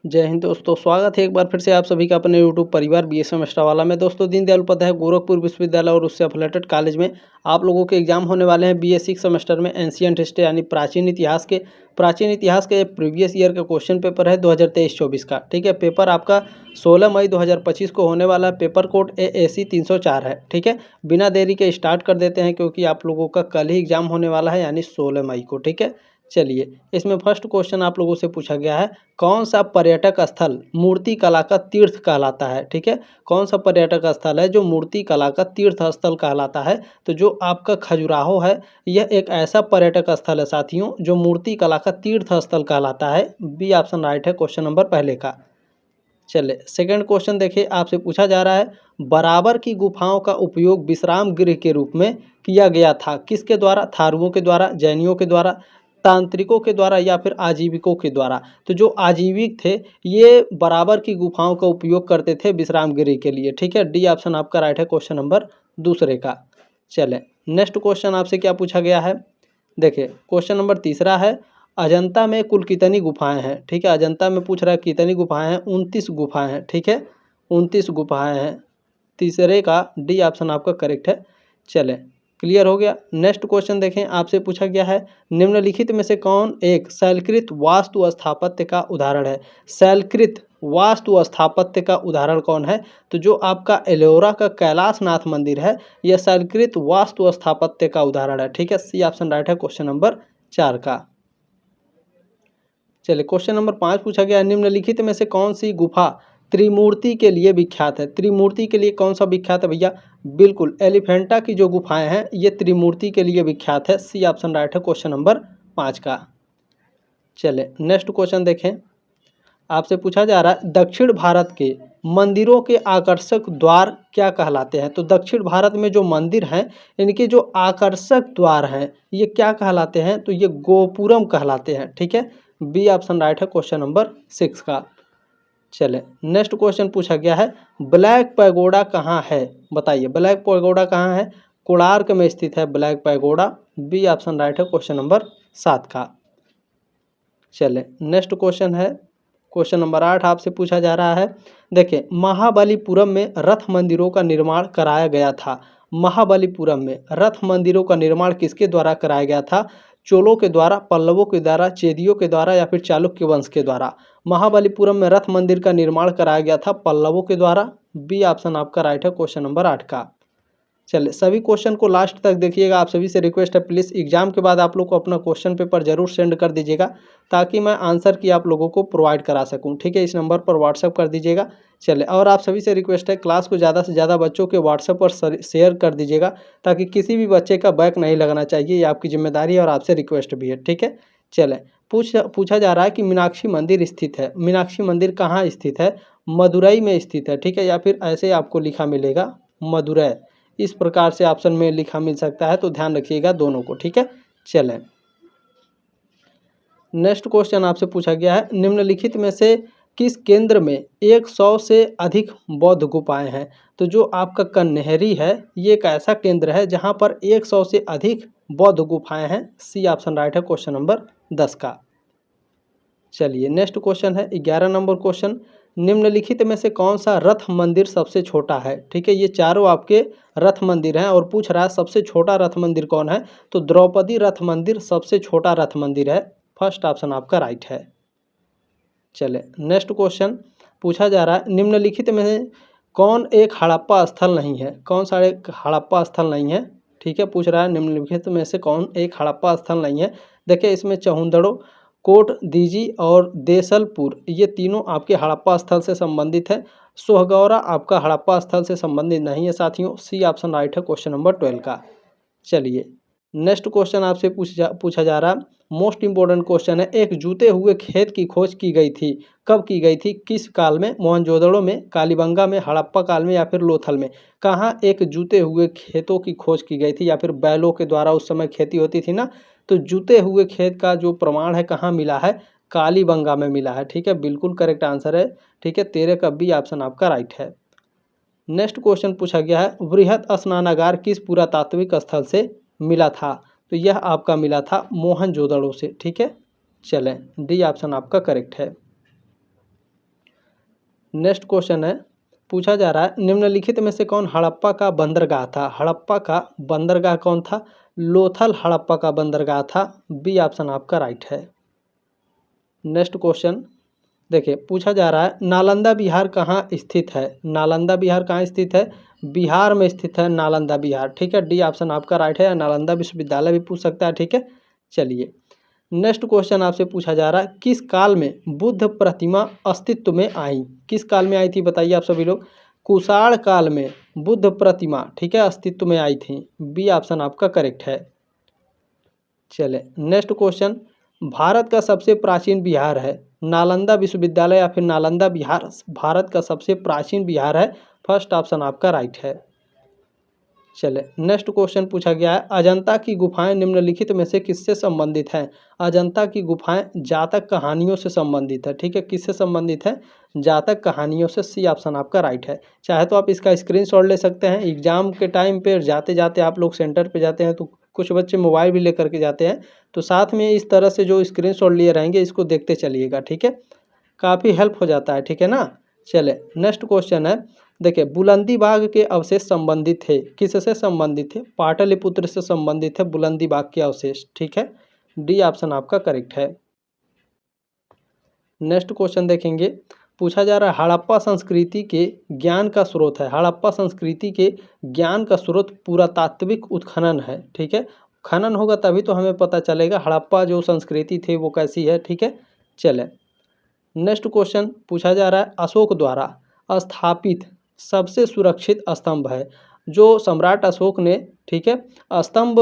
जय हिंद दोस्तों, स्वागत है एक बार फिर से आप सभी का अपने यूट्यूब परिवार बीएसएम एक्स्ट्रा में। दोस्तों, दीनदयाल उपाध्याय गोरखपुर विश्वविद्यालय और उससे एफिलेटेड कॉलेज में आप लोगों के एग्जाम होने वाले हैं बीएससी सेमेस्टर में। एंशिएंट हिस्ट्री यानी प्राचीन इतिहास के प्रीवियस ईयर का क्वेश्चन पेपर है 2023-24 का। ठीक है, पेपर आपका 16 मई 2025 को होने वाला है। पेपर कोड AAC 304 है। ठीक है, बिना देरी के स्टार्ट कर देते हैं क्योंकि आप लोगों का कल ही एग्जाम होने वाला है यानी 16 मई को। ठीक है, चलिए इसमें फर्स्ट क्वेश्चन आप लोगों से पूछा गया है, कौन सा पर्यटक स्थल मूर्ति कला का तीर्थ कहलाता है। ठीक है, कौन सा पर्यटक स्थल है जो मूर्ति कला का तीर्थ स्थल कहलाता है। तो जो आपका खजुराहो है, यह एक ऐसा पर्यटक स्थल है साथियों जो मूर्ति कला का तीर्थ स्थल कहलाता है। बी ऑप्शन राइट है क्वेश्चन नंबर पहले का। चले सेकंड क्वेश्चन देखिए, आपसे पूछा जा रहा है, बराबर की गुफाओं का उपयोग विश्राम गृह के रूप में किया गया था, किसके द्वारा? थारुओं के द्वारा, जैनियों के द्वारा, तांत्रिकों के द्वारा या फिर आजीविकों के द्वारा। तो जो आजीविक थे ये बराबर की गुफाओं का उपयोग करते थे विश्राम गृह के लिए। ठीक है, डी ऑप्शन आपका राइट है क्वेश्चन नंबर दूसरे का। चले नेक्स्ट क्वेश्चन आपसे क्या पूछा गया है, देखिए क्वेश्चन नंबर तीसरा है, अजंता में कुल कितनी गुफाएं हैं। ठीक है, अजंता में पूछ रहा है कितनी गुफाएं हैं, 29 गुफाएं हैं। ठीक है, 29 गुफाएं हैं, तीसरे का डी ऑप्शन आपका करेक्ट है। चले क्लियर हो गया। नेक्स्ट क्वेश्चन देखें, आपसे पूछा गया है, निम्नलिखित में से कौन एक शैलकृत वास्तु स्थापत्य का उदाहरण है। शैलकृत वास्तु स्थापत्य का उदाहरण कौन है? तो जो आपका एलोरा का कैलाश नाथ मंदिर है यह शैलकृत वास्तु स्थापत्य का उदाहरण है। ठीक है, सी ऑप्शन राइट है क्वेश्चन नंबर 4 का। चलिए क्वेश्चन नंबर 5 पूछा गया, निम्नलिखित में से कौन सी गुफा त्रिमूर्ति के लिए विख्यात है। त्रिमूर्ति के लिए कौन सा विख्यात है भैया? बिल्कुल एलिफेंटा की जो गुफाएं हैं ये त्रिमूर्ति के लिए विख्यात है। सी ऑप्शन राइट है क्वेश्चन नंबर 5 का। चले नेक्स्ट क्वेश्चन देखें, आपसे पूछा जा रहा है, दक्षिण भारत के मंदिरों के आकर्षक द्वार क्या कहलाते हैं। तो दक्षिण भारत में जो मंदिर हैं इनके जो आकर्षक द्वार हैं ये क्या कहलाते हैं? तो ये गोपुरम कहलाते हैं। ठीक है, बी ऑप्शन राइट है क्वेश्चन नंबर 6 का। चले नेक्स्ट क्वेश्चन पूछा गया है, ब्लैक पैगोडा कहाँ है, बताइए ब्लैक पैगोडा कहाँ है? कोणार्क में स्थित है black pagoda. B option right है क्वेश्चन नंबर 7 का। चले नेक्स्ट क्वेश्चन है क्वेश्चन नंबर 8, आपसे पूछा जा रहा है, देखिए महाबलीपुरम में रथ मंदिरों का निर्माण कराया गया था। महाबलीपुरम में रथ मंदिरों का निर्माण किसके द्वारा कराया गया था? चोलों के द्वारा, पल्लवों के द्वारा, चेदियों के द्वारा या फिर चालुक्य वंश के द्वारा। महाबलीपुरम में रथ मंदिर का निर्माण कराया गया था पल्लवों के द्वारा। बी ऑप्शन आपका राइट है क्वेश्चन नंबर 8 का। चलिए सभी क्वेश्चन को लास्ट तक देखिएगा। आप सभी से रिक्वेस्ट है, प्लीज़ एग्जाम के बाद आप लोग को अपना क्वेश्चन पेपर जरूर सेंड कर दीजिएगा ताकि मैं आंसर की आप लोगों को प्रोवाइड करा सकूं। ठीक है, इस नंबर पर व्हाट्सअप कर दीजिएगा। चलिए, और आप सभी से रिक्वेस्ट है, क्लास को ज़्यादा से ज़्यादा बच्चों के व्हाट्सएप पर शेयर कर दीजिएगा ताकि किसी भी बच्चे का बैक नहीं लगना चाहिए। ये आपकी जिम्मेदारी है और आपसे रिक्वेस्ट भी है। ठीक है, चलें पूछा जा रहा है कि मीनाक्षी मंदिर स्थित है। मीनाक्षी मंदिर कहाँ स्थित है? मदुरई में स्थित है। ठीक है, या फिर ऐसे आपको लिखा मिलेगा मदुरै, इस प्रकार से ऑप्शन में लिखा मिल सकता है, तो ध्यान रखिएगा दोनों को। ठीक है, चलें नेक्स्ट क्वेश्चन आपसे पूछा गया है, निम्नलिखित में से किस केंद्र में 100 से अधिक बौद्ध गुफाएं हैं। तो जो आपका कन्हेरी है ये एक ऐसा केंद्र है जहां पर 100 से अधिक बौद्ध गुफाएं हैं। सी ऑप्शन राइट है क्वेश्चन नंबर 10 का। चलिए नेक्स्ट क्वेश्चन है 11 नंबर क्वेश्चन, निम्नलिखित में से कौन सा रथ मंदिर सबसे छोटा है। ठीक है, ये चारों आपके रथ मंदिर हैं और पूछ रहा है सबसे छोटा रथ मंदिर कौन है। तो द्रौपदी रथ मंदिर सबसे छोटा रथ मंदिर है। फर्स्ट ऑप्शन आपका राइट है। चले नेक्स्ट क्वेश्चन पूछा जा रहा है, निम्नलिखित में से कौन एक हड़प्पा स्थल नहीं है। कौन सा एक हड़प्पा स्थल नहीं है? ठीक है, पूछ रहा है निम्नलिखित में से कौन एक हड़प्पा स्थल नहीं है। देखिए इसमें चहुंदड़ो, कोट दीजी और देसलपुर ये तीनों आपके हड़प्पा स्थल से संबंधित है। सोहगौरा आपका हड़प्पा स्थल से संबंधित नहीं है साथियों। सी ऑप्शन राइट है क्वेश्चन नंबर 12 का। चलिए नेक्स्ट क्वेश्चन आपसे पूछा जा रहा, मोस्ट इंपॉर्टेंट क्वेश्चन है, एक जूते हुए खेत की खोज की गई थी, कब की गई थी, किस काल में? मोहनजोदड़ो में, कालीबंगा में, हड़प्पा काल में या फिर लोथल में। कहाँ एक जूते हुए खेतों की खोज की गई थी या फिर बैलों के द्वारा उस समय खेती होती थी ना, तो जूते हुए खेत का जो प्रमाण है कहाँ मिला है? कालीबंगा में मिला है। ठीक है, बिल्कुल करेक्ट आंसर है। ठीक है, 13 का बी ऑप्शन आपका राइट है। नेक्स्ट क्वेश्चन पूछा गया है, वृहत स्नानागार किस पुरातात्विक स्थल से मिला था। तो यह आपका मिला था मोहनजोदड़ो से। ठीक है, चलें डी ऑप्शन आपका करेक्ट है। नेक्स्ट क्वेश्चन है, पूछा जा रहा है निम्नलिखित में से कौन हड़प्पा का बंदरगाह था। हड़प्पा का बंदरगाह कौन था। लोथल हड़प्पा का बंदरगाह था। बी ऑप्शन आपका राइट है। नेक्स्ट क्वेश्चन देखिए, पूछा जा रहा है नालंदा बिहार कहाँ स्थित है। नालंदा बिहार कहाँ स्थित है। बिहार में स्थित है नालंदा बिहार। ठीक है, डी ऑप्शन आपका राइट है। नालंदा विश्वविद्यालय भी पूछ सकता है। ठीक है, चलिए नेक्स्ट क्वेश्चन आपसे पूछा जा रहा है किस काल में बुद्ध प्रतिमा अस्तित्व में आई। किस काल में आई थी बताइए आप सभी लोग। कुषाण काल में बुद्ध प्रतिमा, ठीक है, अस्तित्व में आई थी। बी ऑप्शन आपका करेक्ट है। चले नेक्स्ट क्वेश्चन, भारत का सबसे प्राचीन बिहार है। नालंदा विश्वविद्यालय या फिर नालंदा बिहार भारत का सबसे प्राचीन बिहार है। फर्स्ट ऑप्शन आपका राइट है। चले नेक्स्ट क्वेश्चन पूछा गया है अजंता की गुफाएं निम्नलिखित में से किससे संबंधित हैं। अजंता की गुफाएं जातक कहानियों से संबंधित है। ठीक है, किससे संबंधित है। जातक कहानियों से। सी ऑप्शन आपका राइट है। चाहे तो आप इसका स्क्रीनशॉट ले सकते हैं। एग्जाम के टाइम पे जाते जाते आप लोग सेंटर पे जाते हैं तो कुछ बच्चे मोबाइल भी लेकर के जाते हैं, तो साथ में इस तरह से जो स्क्रीनशॉट लिए रहेंगे इसको देखते चलिएगा। ठीक है, काफ़ी हेल्प हो जाता है। ठीक है ना। चले नेक्स्ट क्वेश्चन है, देखिए बुलंदी बाग के अवशेष संबंधित थे। किससे संबंधित थे। पाटलिपुत्र से संबंधित है बुलंदी बाग के अवशेष। ठीक है, डी ऑप्शन आपका करेक्ट है। नेक्स्ट क्वेश्चन देखेंगे, पूछा जा रहा है हड़प्पा संस्कृति के ज्ञान का स्रोत है। हड़प्पा संस्कृति के ज्ञान का स्रोत पुरातात्विक उत्खनन है। ठीक है, खनन होगा तभी तो हमें पता चलेगा हड़प्पा जो संस्कृति थी वो कैसी है। ठीक है, चले नेक्स्ट क्वेश्चन पूछा जा रहा है अशोक द्वारा स्थापित सबसे सुरक्षित स्तंभ है। जो सम्राट अशोक ने, ठीक है, स्तंभ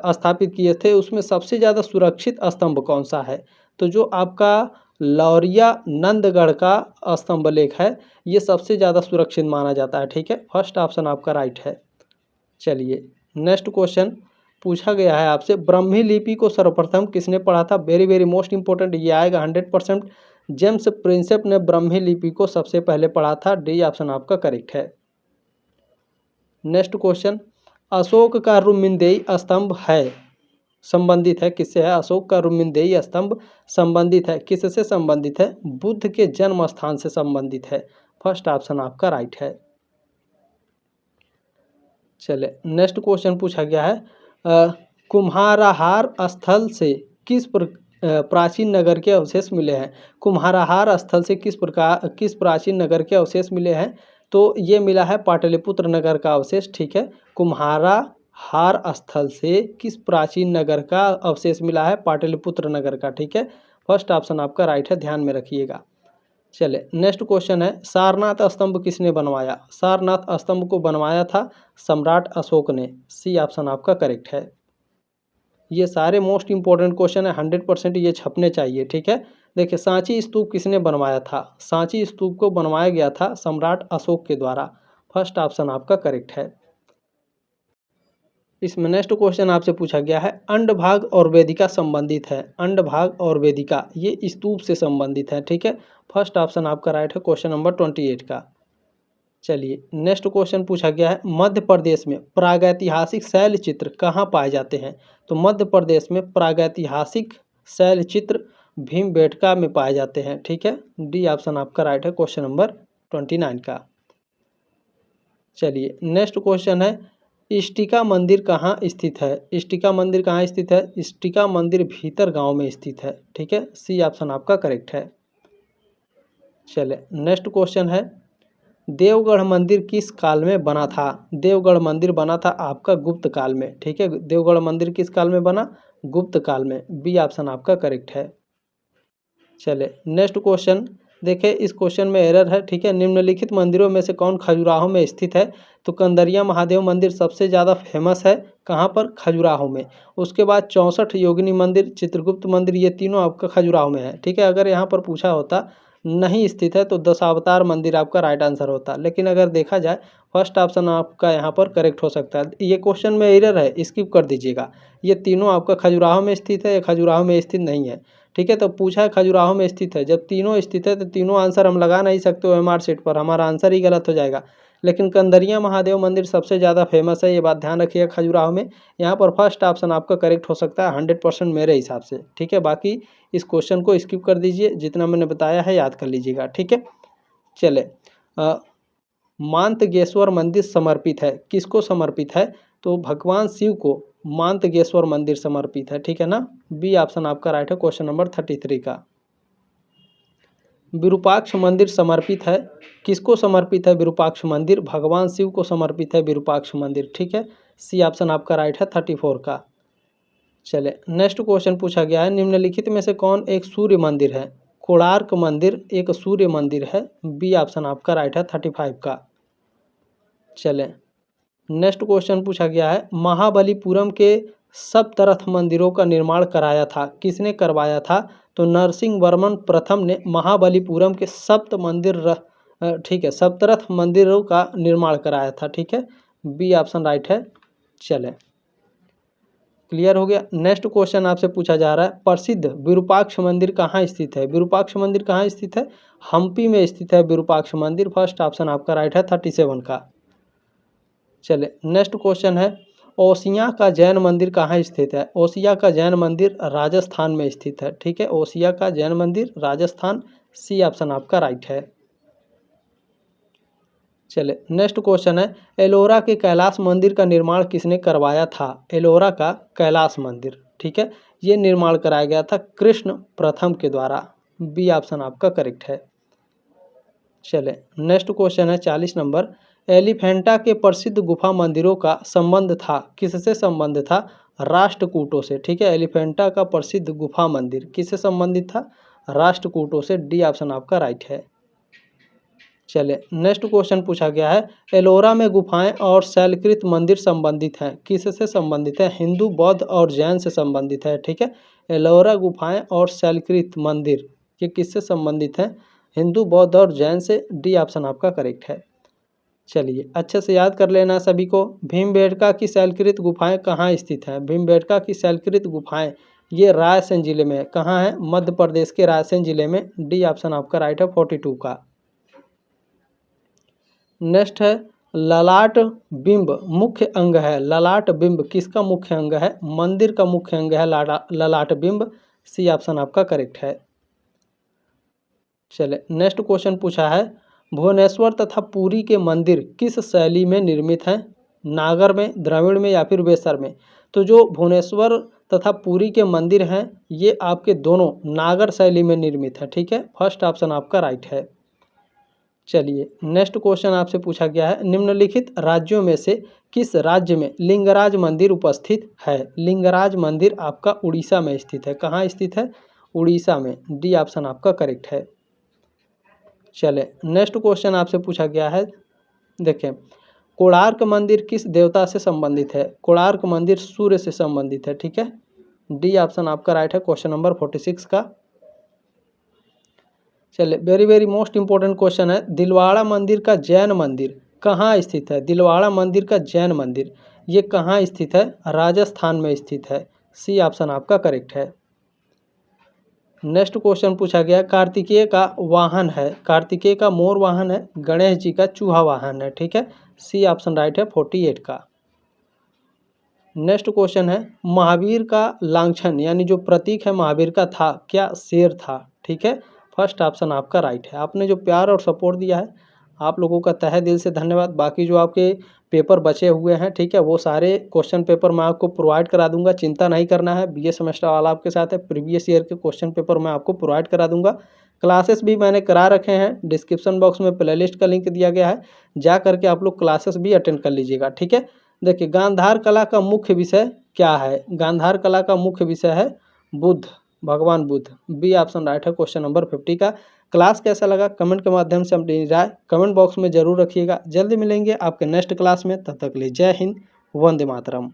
स्थापित किए थे उसमें सबसे ज़्यादा सुरक्षित स्तंभ कौन सा है। तो जो आपका लौरिया नंदगढ़ का स्तंभ लेख है ये सबसे ज़्यादा सुरक्षित माना जाता है। ठीक है, फर्स्ट ऑप्शन आपका राइट है। चलिए नेक्स्ट क्वेश्चन पूछा गया है आपसे ब्राह्मी लिपि को सर्वप्रथम किसने पढ़ा था। वेरी वेरी मोस्ट इंपॉर्टेंट ये आएगा 100%। जेम्स प्रिंसेप ने ब्राह्मी लिपि को सबसे पहले पढ़ा था। डी ऑप्शन आपका करेक्ट है। नेक्स्ट क्वेश्चन, अशोक का रुमिंदेई स्तंभ है संबंधित है किससे है। अशोक का रुमिंदेई स्तंभ संबंधित है किससे संबंधित है। बुद्ध के जन्म स्थान से संबंधित है। फर्स्ट ऑप्शन आपका राइट है। चले नेक्स्ट क्वेश्चन पूछा गया है कुम्हाराहार स्थल से किस प्राचीन नगर के अवशेष मिले हैं। कुम्हाराहार स्थल से किस प्राचीन नगर के अवशेष मिले हैं। तो ये मिला है पाटलिपुत्र नगर का अवशेष। ठीक है, कुम्हाराहार स्थल से किस प्राचीन नगर का अवशेष मिला है। पाटलिपुत्र नगर का। ठीक है, फर्स्ट ऑप्शन आपका राइट है, ध्यान में रखिएगा। चले नेक्स्ट क्वेश्चन है सारनाथ स्तंभ किसने बनवाया। सारनाथ स्तंभ को बनवाया था सम्राट अशोक ने। सी ऑप्शन आपका करेक्ट है। ये सारे मोस्ट इंपॉर्टेंट क्वेश्चन है, 100% ये छपने चाहिए। ठीक है, देखिए सांची स्तूप किसने बनवाया था। सांची स्तूप को बनवाया गया था सम्राट अशोक के द्वारा। फर्स्ट ऑप्शन आपका करेक्ट है। इसमें नेक्स्ट क्वेश्चन आपसे पूछा गया है अंडभाग और वेदिका संबंधित है। अंडभाग और वेदिका ये स्तूप से संबंधित है। ठीक है, फर्स्ट ऑप्शन आपका राइट है क्वेश्चन नंबर 28 का। चलिए नेक्स्ट क्वेश्चन पूछा गया है मध्य प्रदेश में प्रागैतिहासिक शैल चित्र कहाँ पाए जाते हैं। तो मध्य प्रदेश में प्रागैतिहासिक शैल चित्र भीमबेटका में पाए जाते हैं। ठीक है, डी ऑप्शन आपका राइट है क्वेश्चन नंबर 29 का। चलिए नेक्स्ट क्वेश्चन है इष्टिका मंदिर कहाँ स्थित है। इष्टिका मंदिर कहाँ स्थित है। इष्टिका मंदिर भीतर गांव में स्थित है। ठीक है, सी ऑप्शन आपका करेक्ट है। चले नेक्स्ट क्वेश्चन है देवगढ़ मंदिर किस काल में बना था। देवगढ़ मंदिर बना था आपका गुप्त काल में। ठीक है, देवगढ़ मंदिर किस काल में बना। गुप्त काल में। बी ऑप्शन आपका करेक्ट है। चले नेक्स्ट क्वेश्चन देखिए, इस क्वेश्चन में एरर है। ठीक है, निम्नलिखित मंदिरों में से कौन खजुराहो में स्थित है। तो कंदरिया महादेव मंदिर सबसे ज़्यादा फेमस है। कहाँ पर। खजुराहो में। उसके बाद 64 योगिनी मंदिर, चित्रगुप्त मंदिर, ये तीनों आपका खजुराहो में है। ठीक है, अगर यहाँ पर पूछा होता नहीं स्थित है तो दशावतार मंदिर आपका राइट आंसर होता, लेकिन अगर देखा जाए फर्स्ट ऑप्शन आपका यहाँ पर करेक्ट हो सकता है। ये क्वेश्चन में एरर है, स्किप कर दीजिएगा। ये तीनों आपका खजुराहो में स्थित है, ये खजुराहो में स्थित नहीं है। ठीक है, तो पूछा है खजुराहो में स्थित है, जब तीनों स्थित है तो तीनों आंसर हम लगा नहीं सकते OMR शीट पर, हमारा आंसर ही गलत हो जाएगा। लेकिन कंदरिया महादेव मंदिर सबसे ज़्यादा फेमस है, ये बात ध्यान रखिएगा खजुराहो में। यहाँ पर फर्स्ट ऑप्शन आपका करेक्ट हो सकता है 100% मेरे हिसाब से। ठीक है, बाकी इस क्वेश्चन को स्किप कर दीजिए, जितना मैंने बताया है याद कर लीजिएगा। ठीक है, चले मांतगेश्वर मंदिर समर्पित है, किसको समर्पित है? तो भगवान शिव को मांतगेश्वर मंदिर समर्पित है, ठीक है ना। बी ऑप्शन आपका राइट है क्वेश्चन नंबर 33 का। विरूपाक्ष मंदिर समर्पित है, किसको समर्पित है? विरूपाक्ष मंदिर भगवान शिव को समर्पित है विरूपाक्ष मंदिर, ठीक है। सी ऑप्शन आपका राइट है 34 का। चले नेक्स्ट क्वेश्चन पूछा गया है, निम्नलिखित में से कौन एक सूर्य मंदिर है? कोणार्क मंदिर एक सूर्य मंदिर है, बी ऑप्शन आपका राइट है 35 का। चले नेक्स्ट क्वेश्चन पूछा गया है, महाबलीपुरम के सप्तरथ मंदिरों का निर्माण कराया था, किसने करवाया था? तो नरसिंह वर्मन प्रथम ने महाबलीपुरम के ठीक है सप्तरथ मंदिरों का निर्माण कराया था, ठीक है। बी ऑप्शन राइट है। चले क्लियर हो गया। नेक्स्ट क्वेश्चन आपसे पूछा जा रहा है, प्रसिद्ध विरूपाक्ष मंदिर कहाँ स्थित है? विरूपाक्ष मंदिर कहाँ स्थित है? हम्पी में स्थित है विरूपाक्ष मंदिर, फर्स्ट ऑप्शन आपका राइट है 37 का। चले नेक्स्ट क्वेश्चन है, ओसिया का जैन मंदिर कहाँ स्थित है? ओसिया का जैन मंदिर राजस्थान में स्थित है, ठीक है। ओसिया का जैन मंदिर राजस्थान, सी ऑप्शन आपका राइट है। चले नेक्स्ट क्वेश्चन है, एलोरा के कैलाश मंदिर का निर्माण किसने करवाया था? एलोरा का कैलाश मंदिर, ठीक है, ये निर्माण कराया गया था कृष्ण प्रथम के द्वारा, बी ऑप्शन आपका करेक्ट है। चले नेक्स्ट क्वेश्चन है 40 नंबर, एलिफेंटा के प्रसिद्ध गुफा मंदिरों का संबंध था, किससे संबंध था? राष्ट्रकूटों से, ठीक है। एलिफेंटा का प्रसिद्ध गुफा मंदिर किससे संबंधित था? राष्ट्रकूटों से, डी ऑप्शन आपका राइट है। चले नेक्स्ट क्वेश्चन पूछा गया है, एलोरा में गुफाएं और शैलकृत मंदिर संबंधित हैं, किससे संबंधित है? हिंदू, बौद्ध और जैन से संबंधित है, ठीक है। एलोरा गुफाएं और शैलकृत मंदिर ये किससे संबंधित हैं? हिंदू, बौद्ध और जैन से, डी ऑप्शन आपका करेक्ट है। चलिए अच्छे से याद कर लेना सभी को। भीमबेटका की शैलकृत गुफाएं कहाँ स्थित हैं? भीमबेटका की शैलकृत गुफाएं ये रायसेन जिले में, कहाँ है? मध्य प्रदेश के रायसेन जिले में, डी ऑप्शन आपका राइट है 42 का। नेक्स्ट है, ललाट बिंब मुख्य अंग है, ललाट बिंब किसका मुख्य अंग है? मंदिर का मुख्य अंग है ललाट बिंब, सी ऑप्शन आपका करेक्ट है। चले नेक्स्ट क्वेश्चन पूछा है, भुवनेश्वर तथा पुरी के मंदिर किस शैली में निर्मित हैं? नागर में, द्रविड़ में या फिर वेसर में? तो जो भुवनेश्वर तथा पुरी के मंदिर हैं ये आपके दोनों नागर शैली में निर्मित है, ठीक है। फर्स्ट ऑप्शन आपका राइट है। चलिए नेक्स्ट क्वेश्चन आपसे पूछा गया है, निम्नलिखित राज्यों में से किस राज्य में लिंगराज मंदिर उपस्थित है? लिंगराज मंदिर आपका उड़ीसा में स्थित है, कहाँ स्थित है? उड़ीसा में, डी ऑप्शन आपका करेक्ट है। चले नेक्स्ट क्वेश्चन आपसे पूछा गया है, देखें कोणार्क मंदिर किस देवता से संबंधित है? कोणार्क मंदिर सूर्य से संबंधित है, ठीक है। डी ऑप्शन आपका राइट है क्वेश्चन नंबर 46 का। चलिए very very most important question है, दिलवाड़ा मंदिर का जैन मंदिर कहाँ स्थित है? दिलवाड़ा मंदिर का जैन मंदिर ये कहाँ स्थित है? राजस्थान में स्थित है, सी ऑप्शन आपका करेक्ट है। नेक्स्ट क्वेश्चन पूछा गया, कार्तिकेय का वाहन है, कार्तिकेय का मोर वाहन है, गणेश जी का चूहा वाहन है, ठीक है। सी ऑप्शन राइट है 48 का। नेक्स्ट क्वेश्चन है, महावीर का लांछन यानी जो प्रतीक है महावीर का था क्या? शेर था, ठीक है। फर्स्ट ऑप्शन आपका राइट है। आपने जो प्यार और सपोर्ट दिया है आप लोगों का तहे दिल से धन्यवाद। बाकी जो आपके पेपर बचे हुए हैं, ठीक है, वो सारे क्वेश्चन पेपर मैं आपको प्रोवाइड करा दूंगा, चिंता नहीं करना है। बीए सेमेस्टर वाला आपके साथ है, प्रीवियस ईयर के क्वेश्चन पेपर मैं आपको प्रोवाइड करा दूंगा। क्लासेस भी मैंने करा रखे हैं, डिस्क्रिप्शन बॉक्स में प्लेलिस्ट का लिंक दिया गया है, जा करके आप लोग क्लासेस भी अटेंड कर लीजिएगा, ठीक है। देखिए गांधार कला का मुख्य विषय क्या है? गांधार कला का मुख्य विषय है बुद्ध, भगवान बुद्ध, बी ऑप्शन राइट है क्वेश्चन नंबर 50 का। क्लास कैसा लगा कमेंट के माध्यम से अपनी राय कमेंट बॉक्स में जरूर रखिएगा। जल्दी मिलेंगे आपके नेक्स्ट क्लास में, तब तक के लिए जय हिंद, वंदे मातरम।